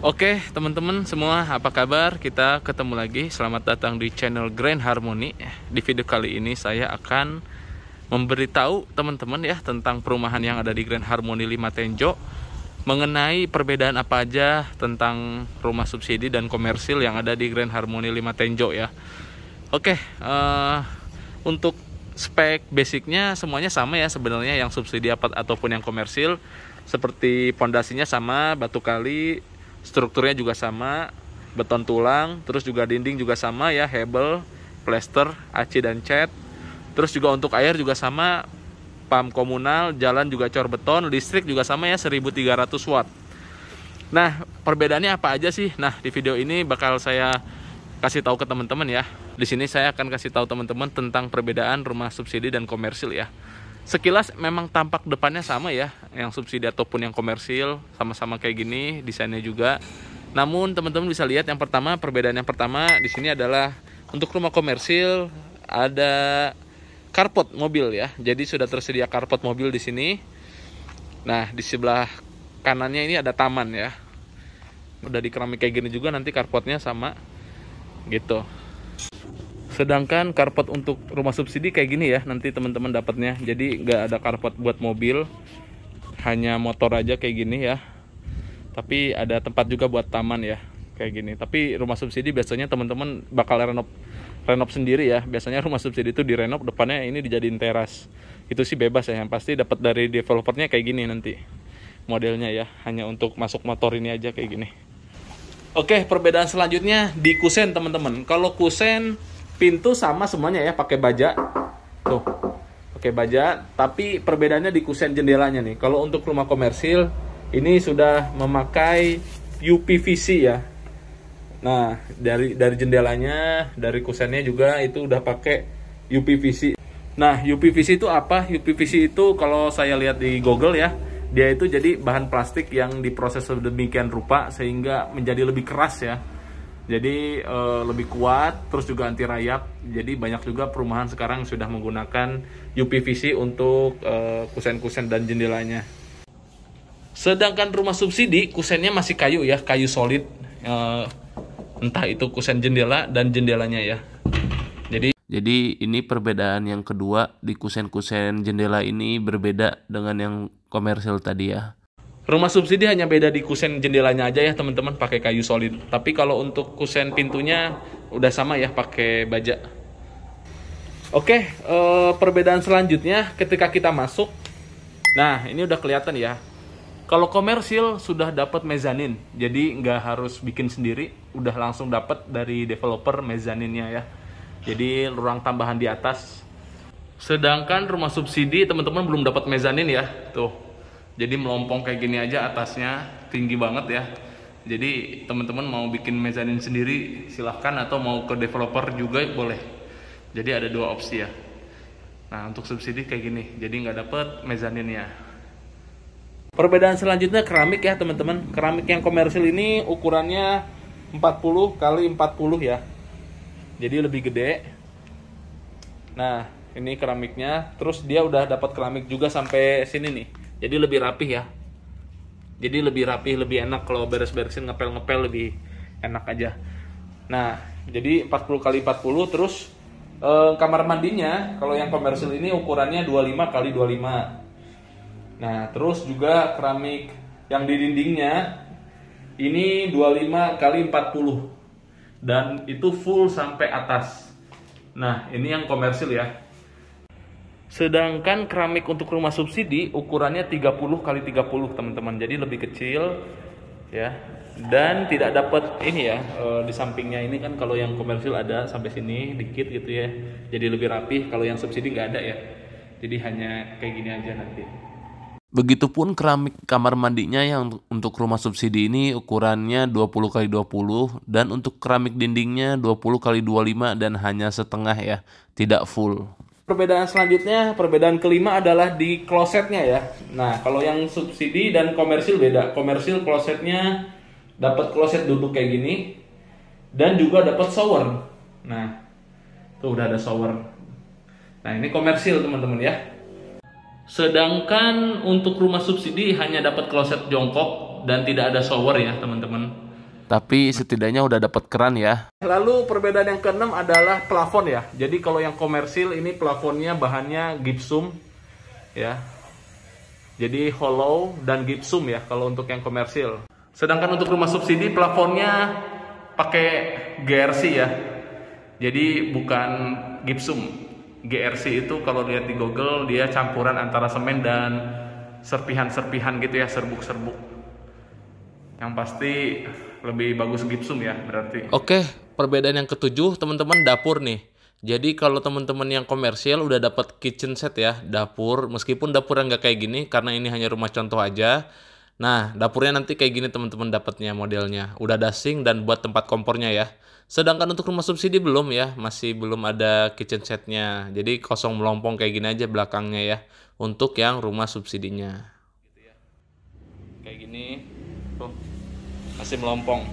Oke teman-teman semua, apa kabar? Kita ketemu lagi, selamat datang di channel Grand Harmony. Di video kali ini saya akan memberitahu teman-teman ya tentang perumahan yang ada di Grand Harmony 5 Tenjo, mengenai perbedaan apa aja tentang rumah subsidi dan komersil yang ada di Grand Harmony 5 Tenjo ya. Oke, untuk spek basicnya semuanya sama ya sebenarnya, yang subsidi ataupun yang komersil. Seperti pondasinya sama, batu kali, strukturnya juga sama, beton tulang, terus juga dinding juga sama ya, hebel, plester, aci dan cat. Terus juga untuk air juga sama, pam komunal, jalan juga cor beton, listrik juga sama ya 1300 watt. Nah, perbedaannya apa aja sih? Nah, di video ini bakal saya kasih tahu ke teman-teman ya. Di sini saya akan kasih tahu teman-teman tentang perbedaan rumah subsidi dan komersil ya. Sekilas memang tampak depannya sama ya, yang subsidi ataupun yang komersil sama-sama kayak gini, desainnya juga. Namun teman-teman bisa lihat perbedaan yang pertama di sini adalah untuk rumah komersil ada carport mobil ya. Jadi sudah tersedia carport mobil di sini. Nah, di sebelah kanannya ini ada taman ya. Udah di keramik kayak gini juga, nanti carportnya sama gitu. Sedangkan carport untuk rumah subsidi kayak gini ya, nanti teman-teman dapatnya. Jadi nggak ada carport buat mobil, hanya motor aja kayak gini ya. Tapi ada tempat juga buat taman ya, kayak gini. Tapi rumah subsidi biasanya teman-teman bakal renov sendiri ya. Biasanya rumah subsidi itu direnov, depannya ini dijadiin teras. Itu sih bebas ya, yang pasti dapat dari developernya kayak gini nanti modelnya ya, hanya untuk masuk motor ini aja kayak gini. Oke, perbedaan selanjutnya di kusen teman-teman. Kalau kusen pintu sama semuanya ya, pakai baja. Tuh, pakai baja, tapi perbedaannya di kusen jendelanya nih. Kalau untuk rumah komersil ini sudah memakai UPVC ya. Nah, dari jendelanya, dari kusennya juga itu udah pakai UPVC. Nah, UPVC itu apa? UPVC itu kalau saya lihat di Google ya, dia itu jadi bahan plastik yang diproses sedemikian rupa sehingga menjadi lebih keras ya. Jadi lebih kuat, terus juga anti rayap. Jadi banyak juga perumahan sekarang sudah menggunakan UPVC untuk kusen-kusen dan jendelanya. Sedangkan rumah subsidi kusennya masih kayu ya, kayu solid. Entah itu kusen jendela dan jendelanya ya. Jadi ini perbedaan yang kedua, di kusen-kusen jendela ini berbeda dengan yang komersil tadi ya. Rumah subsidi hanya beda di kusen jendelanya aja ya teman-teman, pakai kayu solid. Tapi kalau untuk kusen pintunya udah sama ya, pakai baja. Oke, perbedaan selanjutnya ketika kita masuk. Nah, ini udah kelihatan ya. Kalau komersil sudah dapat mezanin, jadi nggak harus bikin sendiri, udah langsung dapat dari developer mezaninnya ya. Jadi ruang tambahan di atas. Sedangkan rumah subsidi teman-teman belum dapat mezanin ya, tuh. Jadi melompong kayak gini aja, atasnya tinggi banget ya. Jadi teman-teman mau bikin mezanin sendiri silahkan, atau mau ke developer juga boleh. Jadi ada dua opsi ya. Nah, untuk subsidi kayak gini, jadi nggak dapet mezaninnya. Perbedaan selanjutnya keramik ya teman-teman. Keramik yang komersil ini ukurannya 40 kali 40 ya. Jadi lebih gede. Nah, ini keramiknya. Terus dia udah dapat keramik juga sampai sini nih. Jadi lebih rapih ya. Jadi lebih rapih, lebih enak kalau beres-beresin, ngepel-ngepel lebih enak aja. Nah, jadi 40 kali 40. Terus kamar mandinya kalau yang komersil ini ukurannya 25 kali 25. Nah, terus juga keramik yang di dindingnya ini 25 kali 40. Dan itu full sampai atas. Nah, ini yang komersil ya. Sedangkan keramik untuk rumah subsidi ukurannya 30 kali 30 teman-teman. Jadi lebih kecil ya. Dan tidak dapat ini ya, di sampingnya ini kan kalau yang komersil ada sampai sini dikit gitu ya. Jadi lebih rapih, kalau yang subsidi nggak ada ya. Jadi hanya kayak gini aja nanti. Begitupun keramik kamar mandinya yang untuk rumah subsidi ini ukurannya 20 kali 20, dan untuk keramik dindingnya 20 kali 25 dan hanya setengah ya, tidak full. Perbedaan selanjutnya, perbedaan kelima adalah di klosetnya ya. Nah, kalau yang subsidi dan komersil beda. Komersil klosetnya dapat kloset duduk kayak gini dan juga dapat shower. Nah, tuh udah ada shower. Nah, ini komersil teman-teman ya. Sedangkan untuk rumah subsidi hanya dapat kloset jongkok dan tidak ada shower ya teman-teman. Tapi setidaknya udah dapat keran ya. Lalu perbedaan yang keenam adalah plafon ya. Jadi kalau yang komersil ini plafonnya bahannya gypsum ya. Jadi hollow dan gypsum ya kalau untuk yang komersil. Sedangkan untuk rumah subsidi plafonnya pakai GRC ya. Jadi bukan gypsum. GRC itu kalau lihat di Google dia campuran antara semen dan serpihan-serpihan gitu ya, serbuk-serbuk. Yang pasti lebih bagus gypsum ya berarti. Oke, perbedaan yang ketujuh teman-teman dapur nih. Jadi kalau teman-teman yang komersial udah dapat kitchen set ya, dapur. Meskipun dapurnya nggak kayak gini karena ini hanya rumah contoh aja. Nah, dapurnya nanti kayak gini teman-teman dapatnya modelnya. Udah ada sink dan buat tempat kompornya ya. Sedangkan untuk rumah subsidi belum ya, masih belum ada kitchen setnya. Jadi kosong melompong kayak gini aja belakangnya ya. Untuk yang rumah subsidinya. Kayak gini, tuh masih melompong.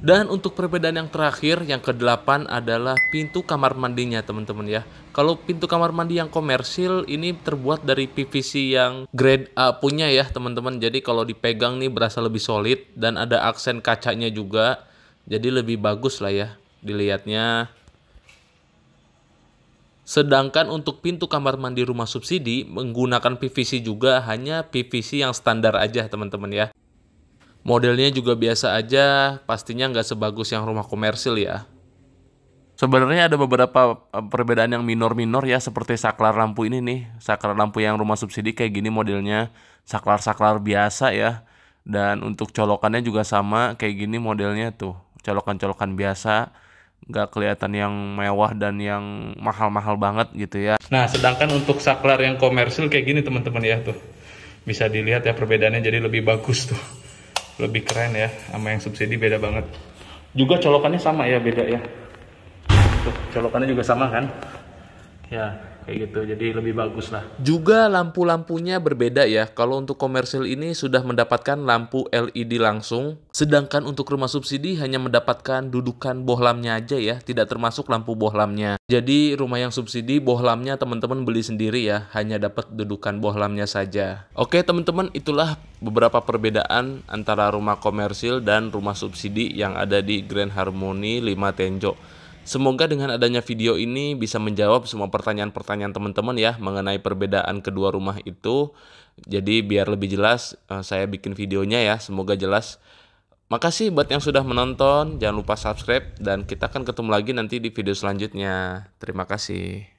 Dan untuk perbedaan yang terakhir, yang ke-8 adalah pintu kamar mandinya teman-teman ya. Kalau pintu kamar mandi yang komersil ini terbuat dari PVC yang grade A punya ya teman-teman. Jadi kalau dipegang nih berasa lebih solid dan ada aksen kacanya juga. Jadi lebih bagus lah ya dilihatnya. Sedangkan untuk pintu kamar mandi rumah subsidi menggunakan PVC juga, hanya PVC yang standar aja teman-teman ya. Modelnya juga biasa aja, pastinya nggak sebagus yang rumah komersil ya. Sebenarnya ada beberapa perbedaan yang minor-minor ya, seperti saklar lampu ini nih. Saklar lampu yang rumah subsidi kayak gini modelnya, saklar-saklar biasa ya. Dan untuk colokannya juga sama, kayak gini modelnya tuh. Colokan-colokan biasa, nggak kelihatan yang mewah dan yang mahal-mahal banget gitu ya. Nah, sedangkan untuk saklar yang komersil kayak gini teman-teman ya tuh. Bisa dilihat ya perbedaannya, jadi lebih bagus tuh. Lebih keren ya, sama yang subsidi beda banget. Juga colokannya sama ya, beda ya. Tuh, colokannya juga sama kan? Ya, kayak gitu. Jadi lebih bagus lah. Juga lampu-lampunya berbeda ya. Kalau untuk komersil ini sudah mendapatkan lampu LED langsung. Sedangkan untuk rumah subsidi hanya mendapatkan dudukan bohlamnya aja ya. Tidak termasuk lampu bohlamnya. Jadi rumah yang subsidi bohlamnya teman-teman beli sendiri ya. Hanya dapat dudukan bohlamnya saja. Oke teman-teman, itulah beberapa perbedaan antara rumah komersil dan rumah subsidi yang ada di Grand Harmony 5 Tenjo. Semoga dengan adanya video ini bisa menjawab semua pertanyaan-pertanyaan teman-teman ya mengenai perbedaan kedua rumah itu. Jadi biar lebih jelas saya bikin videonya ya, semoga jelas. Makasih buat yang sudah menonton, jangan lupa subscribe dan kita akan ketemu lagi nanti di video selanjutnya. Terima kasih.